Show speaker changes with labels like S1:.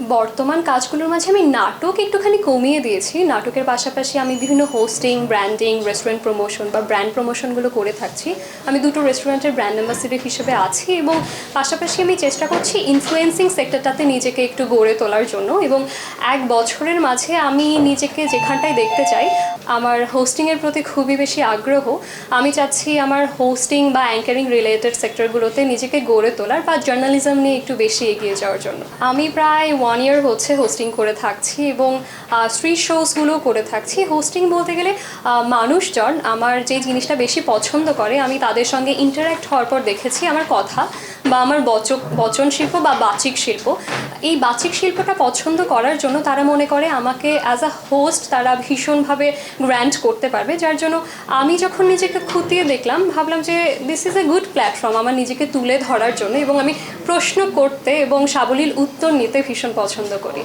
S1: বর্তমান কাজগুলোর মাঝে আমি নাটক একটুখানি কমিয়ে দিয়েছি। নাটকের পাশাপাশি আমি বিভিন্ন হোস্টিং, ব্র্যান্ডিং, রেস্টুরেন্ট প্রমোশন বা ব্র্যান্ড প্রমোশনগুলো করে থাকছি। আমি দুটো রেস্টুরেন্টের ব্র্যান্ড অ্যাম্বাসেডর হিসেবে আছি এবং পাশাপাশি আমি চেষ্টা করছি ইনফ্লুয়েন্সিং সেক্টরটাতে নিজেকে একটু গড়ে তোলার জন্য। এবং 1 বছরের মাঝে আমি নিজেকে যেখানটায় দেখতে চাই, আমার হোস্টিংয়ের প্রতি খুবই বেশি আগ্রহ। আমি চাচ্ছি আমার হোস্টিং বা অ্যাঙ্কারিং রিলেটেড সেক্টরগুলোতে নিজেকে গড়ে তোলার বা জার্নালিজম নিয়ে একটু বেশি এগিয়ে যাওয়ার জন্য। আমি প্রায় 1 ইয়ার হচ্ছে হোস্টিং করে থাকছি এবং স্ট্রিট শোসগুলো করে থাকছি। হোস্টিং বলতে গেলে মানুষজন আমার যে জিনিসটা বেশি পছন্দ করে, আমি তাদের সঙ্গে ইন্টারাক্ট হওয়ার পর দেখেছি আমার কথা বা আমার বচন শিল্প বা বাচিক শিল্প, এই বাচিক শিল্পটা পছন্দ করার জন্য তারা মনে করে আমাকে অ্যাজ আ হোস্ট তারা ভীষণভাবে গ্র্যান্ট করতে পারবে। যার জন্য আমি যখন নিজেকে খুঁটিয়ে দেখলাম, ভাবলাম যে this is a good platform আমার নিজেকে তুলে ধরার জন্য, এবং আমি প্রশ্ন করতে এবং সাবলীল উত্তর নিতে ভীষণ পছন্দ করি।